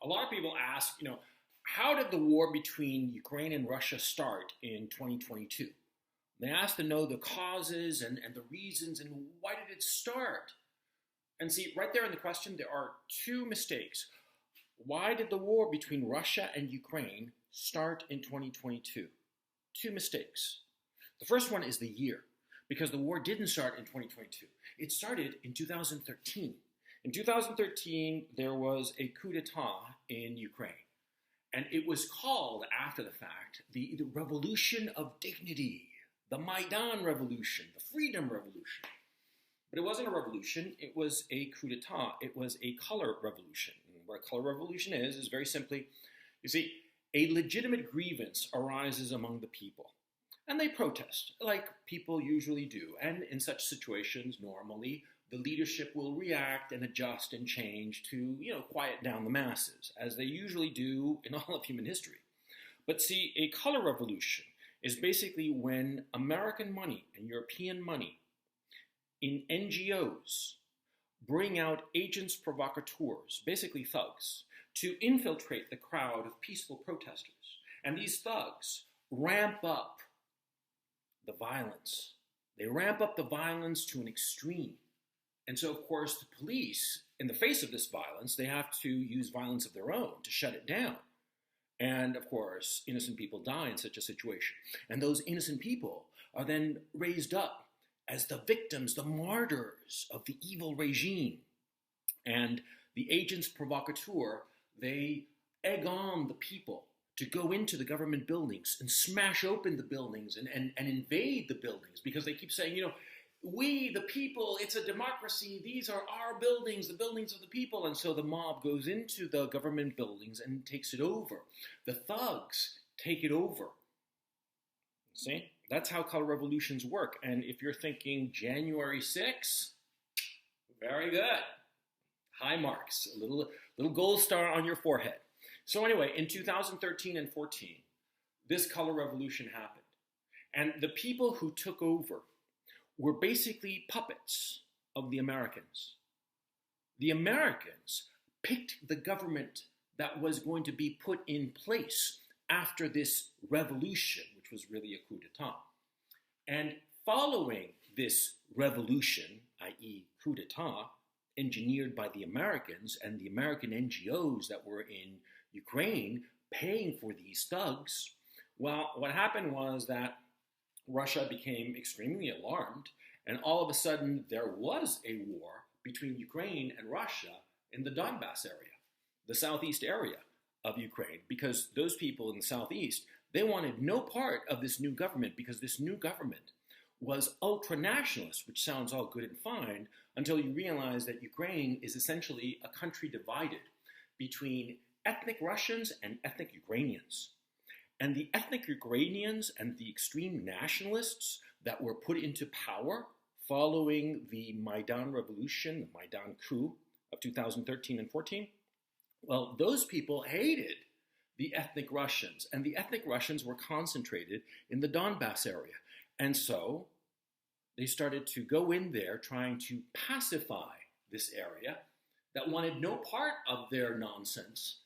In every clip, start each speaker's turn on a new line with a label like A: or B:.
A: A lot of people ask, how did the war between Ukraine and Russia start in 2022? They ask to know the causes and the reasons and why did it start? And see, right there in the question, there are two mistakes. Why did the war between Russia and Ukraine start in 2022? Two mistakes. The first one is the year, because the war didn't start in 2022. It started in 2013. In 2013, there was a coup d'etat in Ukraine, and it was called, after the fact, the Revolution of Dignity, the Maidan Revolution, the Freedom Revolution. But it wasn't a revolution, it was a coup d'etat, it was a color revolution. And what a color revolution is very simply, you see, a legitimate grievance arises among the people. And they protest, like people usually do. And in such situations, normally, the leadership will react and adjust and change to, quiet down the masses, as they usually do in all of human history. But see, a color revolution is basically when American money and European money in NGOs bring out agents provocateurs, basically thugs, to infiltrate the crowd of peaceful protesters. And these thugs ramp up the violence. They ramp up the violence to an extreme. And so, of course, the police, in the face of this violence, they have to use violence of their own to shut it down. And, of course, innocent people die in such a situation. And those innocent people are then raised up as the victims, the martyrs of the evil regime. And the agents provocateur, they egg on the people to go into the government buildings and smash open the buildings and invade the buildings, because they keep saying, we, the people, it's a democracy, these are our buildings, the buildings of the people. And so the mob goes into the government buildings and takes it over. The thugs take it over. See? That's how color revolutions work. And if you're thinking January 6th, very good. High marks, a little gold star on your forehead. So anyway, in 2013 and 14, this color revolution happened. And the people who took over were basically puppets of the Americans. The Americans picked the government that was going to be put in place after this revolution, which was really a coup d'etat. And following this revolution, i.e. coup d'etat, engineered by the Americans and the American NGOs that were in Ukraine paying for these thugs, well, what happened was that Russia became extremely alarmed, and all of a sudden there was a war between Ukraine and Russia in the Donbass area, the southeast area of Ukraine, because those people in the southeast, they wanted no part of this new government, because this new government was ultra-nationalist, which sounds all good and fine, until you realize that Ukraine is essentially a country divided between ethnic Russians and ethnic Ukrainians. And the ethnic Ukrainians and the extreme nationalists that were put into power following the Maidan Revolution, the Maidan coup of 2013 and 14, well, those people hated the ethnic Russians, and the ethnic Russians were concentrated in the Donbass area. And so they started to go in there trying to pacify this area that wanted no part of their nonsense.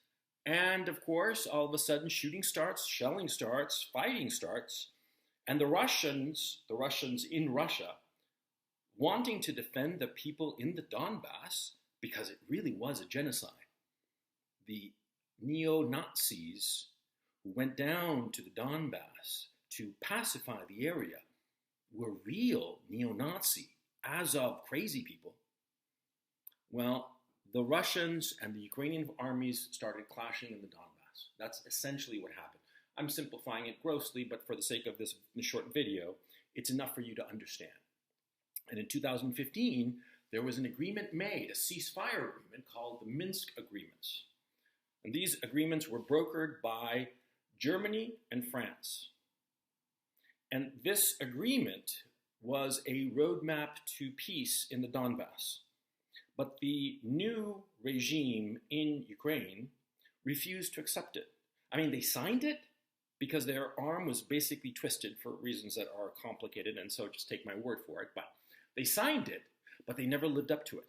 A: And of course, all of a sudden, shooting starts, shelling starts, fighting starts, and the Russians in Russia, wanting to defend the people in the Donbass, because it really was a genocide. The neo-Nazis who went down to the Donbass to pacify the area were real neo-Nazi, Azov crazy people. Well, the Russians and the Ukrainian armies started clashing in the Donbass. That's essentially what happened. I'm simplifying it grossly, but for the sake of this short video, it's enough for you to understand. And in 2015, there was an agreement made, a ceasefire agreement called the Minsk Agreements. And these agreements were brokered by Germany and France. And this agreement was a roadmap to peace in the Donbass. But the new regime in Ukraine refused to accept it. I mean, they signed it because their arm was basically twisted for reasons that are complicated, and so just take my word for it. But they signed it, but they never lived up to it.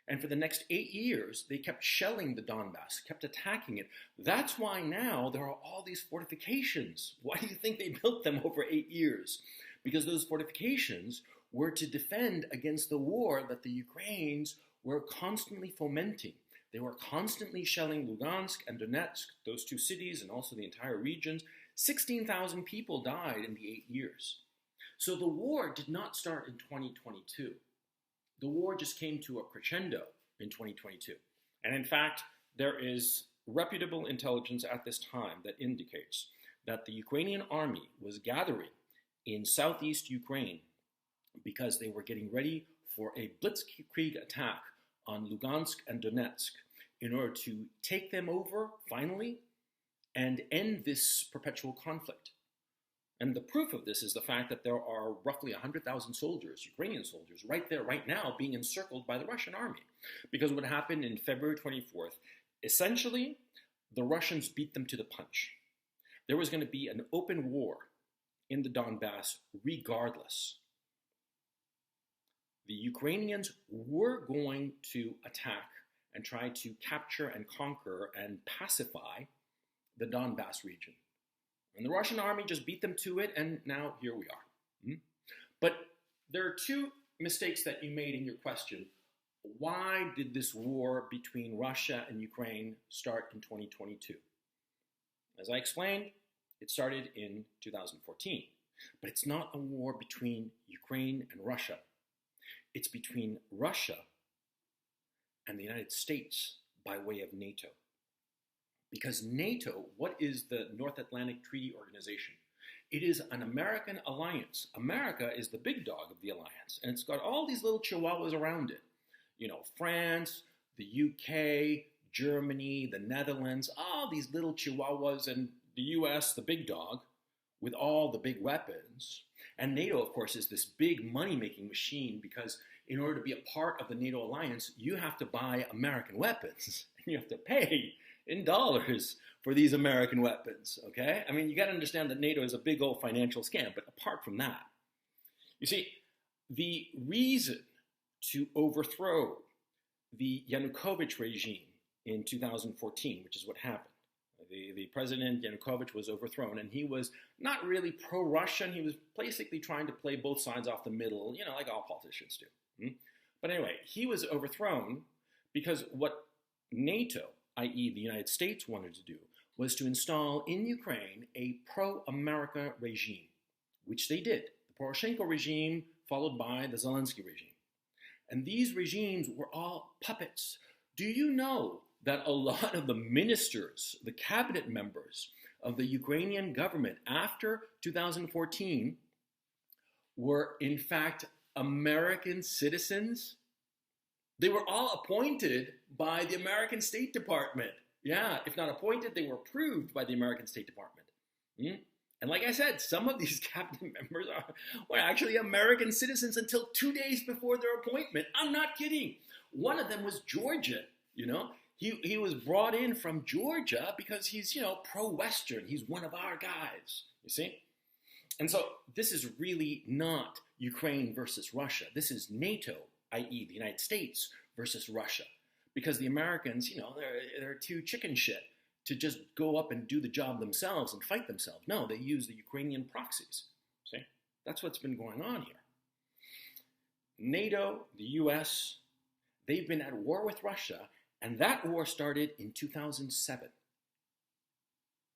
A: And for the next 8 years, they kept shelling the Donbass, kept attacking it. That's why now there are all these fortifications. Why do you think they built them over 8 years? Because those fortifications were to defend against the war that the Ukrainians were constantly fomenting. They were constantly shelling Lugansk and Donetsk, those two cities, and also the entire regions. 16,000 people died in the 8 years. So the war did not start in 2022. The war just came to a crescendo in 2022. And in fact, there is reputable intelligence at this time that indicates that the Ukrainian army was gathering in southeast Ukraine because they were getting ready for a blitzkrieg attack on Lugansk and Donetsk in order to take them over, finally, and end this perpetual conflict. And the proof of this is the fact that there are roughly 100,000 soldiers, Ukrainian soldiers, right there, right now, being encircled by the Russian army. Because what happened in February 24th, essentially, the Russians beat them to the punch. There was going to be an open war in the Donbass regardless. The Ukrainians were going to attack and try to capture and conquer and pacify the Donbass region. And the Russian army just beat them to it, and now here we are. But there are two mistakes that you made in your question. Why did this war between Russia and Ukraine start in 2022? As I explained, it started in 2014. But it's not a war between Ukraine and Russia. It's between Russia and the United States by way of NATO. Because NATO, what is the North Atlantic Treaty Organization? It is an American alliance. America is the big dog of the alliance, and it's got all these little chihuahuas around it. You know, France, the UK, Germany, the Netherlands, all these little chihuahuas, and the US, the big dog, with all the big weapons. And NATO, of course, is this big money-making machine because in order to be a part of the NATO alliance, you have to buy American weapons, and you have to pay in dollars for these American weapons, okay? I mean, you got to understand that NATO is a big old financial scam, but apart from that, you see, the reason to overthrow the Yanukovych regime in 2014, which is what happened. The president, Yanukovych, was overthrown, and he was not really pro-Russian. He was basically trying to play both sides off the middle, you know, like all politicians do. But anyway, he was overthrown because what NATO, i.e. the United States, wanted to do was to install in Ukraine a pro-America regime, which they did. The Poroshenko regime followed by the Zelensky regime. And these regimes were all puppets. Do you know that a lot of the ministers, the cabinet members of the Ukrainian government after 2014 were in fact American citizens? They were all appointed by the American State Department. Yeah, if not appointed, they were approved by the American State Department. And like I said, some of these cabinet members were actually American citizens until 2 days before their appointment. I'm not kidding. One of them was Georgia, you know. He was brought in from Georgia because he's, you know, pro-Western. He's one of our guys, you see. And so this is really not Ukraine versus Russia. This is NATO, i.e. the United States, versus Russia. Because the Americans, you know, they're too chicken shit to just go up and do the job themselves and fight themselves. No, they use the Ukrainian proxies. See? That's what's been going on here. NATO, the US, they've been at war with Russia, and that war started in 2007.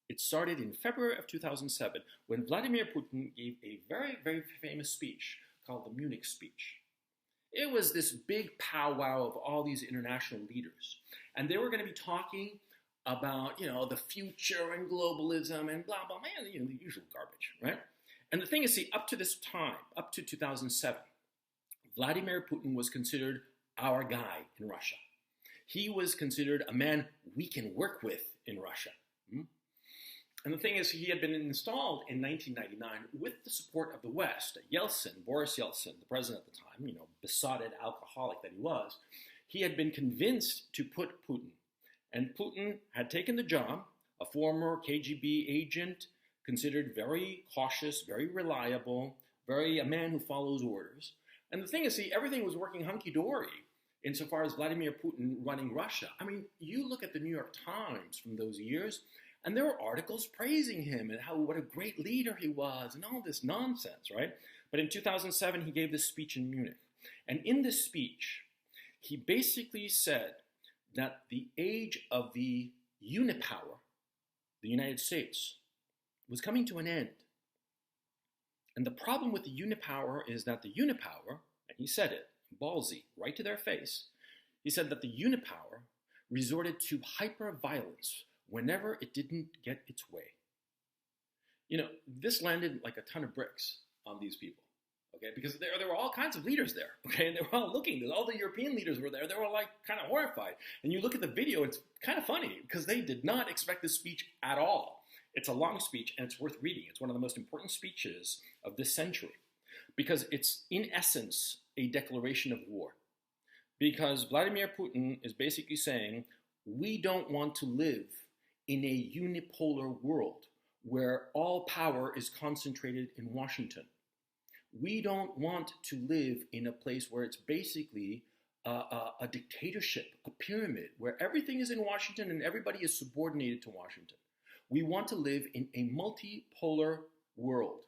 A: It started in February of 2007 when Vladimir Putin gave a very, very famous speech called the Munich speech. It was this big powwow of all these international leaders. And they were going to be talking about, you know, the future and globalism and blah, blah, blah, you know, the usual garbage, right? And the thing is, see, up to this time, up to 2007, Vladimir Putin was considered our guy in Russia. He was considered a man we can work with in Russia. And the thing is, he had been installed in 1999 with the support of the West. Yeltsin, Boris Yeltsin, the president at the time, you know, besotted alcoholic that he was, he had been convinced to put Putin. And Putin had taken the job, a former KGB agent, considered very cautious, very reliable, a man who follows orders. And the thing is, see, everything was working hunky-dory insofar as Vladimir Putin running Russia. I mean, you look at the New York Times from those years, and there were articles praising him and what a great leader he was and all this nonsense, right? But in 2007, he gave this speech in Munich. And in this speech, he basically said that the age of the unipower, the United States, was coming to an end. And the problem with the unipower is that the unipower, and he said it, ballsy, right to their face, he said that the unipower resorted to hyper-violence whenever it didn't get its way. You know, this landed like a ton of bricks on these people, okay? Because there were all kinds of leaders there, okay? And they were all looking. All the European leaders were there. They were like kind of horrified. And you look at the video, it's kind of funny because they did not expect this speech at all. It's a long speech and it's worth reading. It's one of the most important speeches of this century because it's in essence a declaration of war. Because Vladimir Putin is basically saying, we don't want to live in a unipolar world where all power is concentrated in Washington. We don't want to live in a place where it's basically a dictatorship, a pyramid, where everything is in Washington and everybody is subordinated to Washington. We want to live in a multipolar world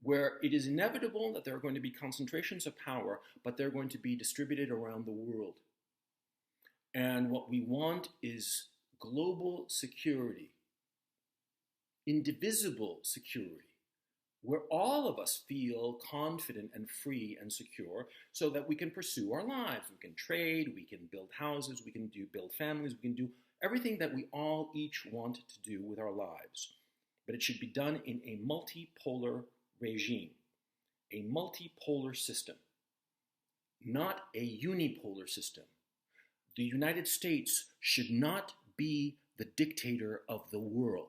A: where it is inevitable that there are going to be concentrations of power, but they're going to be distributed around the world. And what we want is global security, indivisible security, where all of us feel confident and free and secure so that we can pursue our lives. We can trade, we can build houses, we can build families, we can do everything that we all each want to do with our lives. But it should be done in a multipolar regime, a multipolar system, not a unipolar system. The United States should not be the dictator of the world.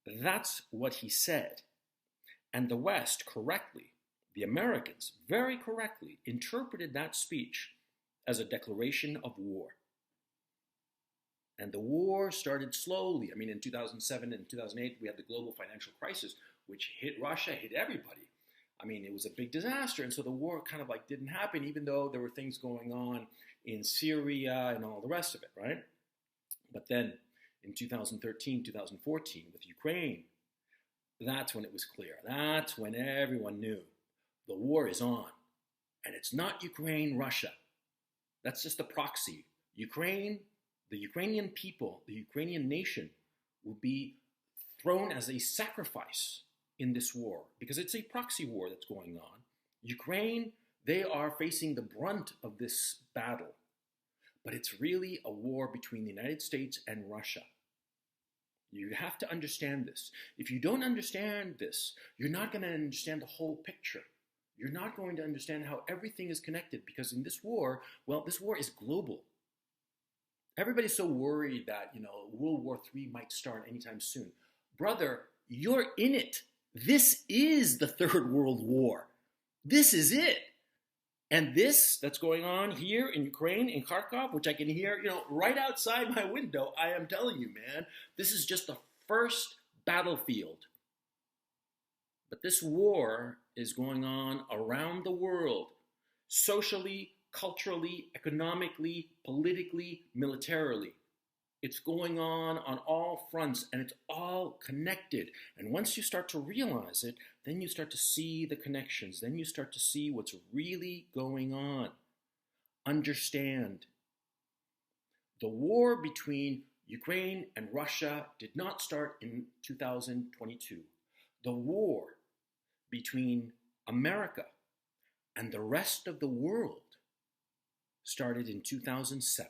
A: That's what he said. And the West correctly, the Americans very correctly, interpreted that speech as a declaration of war. And the war started slowly. I mean, in 2007 and 2008, we had the global financial crisis, which hit Russia, hit everybody. I mean, it was a big disaster. And so the war kind of like didn't happen, even though there were things going on in Syria and all the rest of it, right? But then in 2013, 2014, with Ukraine, that's when it was clear. That's when everyone knew the war is on. And it's not Ukraine, Russia. That's just a proxy. Ukraine, the Ukrainian people, the Ukrainian nation will be thrown as a sacrifice in this war because it's a proxy war that's going on. Ukraine, they are facing the brunt of this battle, but it's really a war between the United States and Russia. You have to understand this. If you don't understand this, you're not going to understand the whole picture. You're not going to understand how everything is connected because in this war, well, this war is global. Everybody's so worried that, World War III might start anytime soon. Brother, you're in it. This is the Third World War. This is it. And this that's going on here in Ukraine, in Kharkov, which I can hear, right outside my window, I am telling you, man, this is just the first battlefield. But this war is going on around the world, socially, culturally, economically, politically, militarily. It's going on all fronts, and it's all connected. And once you start to realize it, then you start to see the connections. Then you start to see what's really going on. Understand. The war between Ukraine and Russia did not start in 2022. The war between America and the rest of the world started in 2007.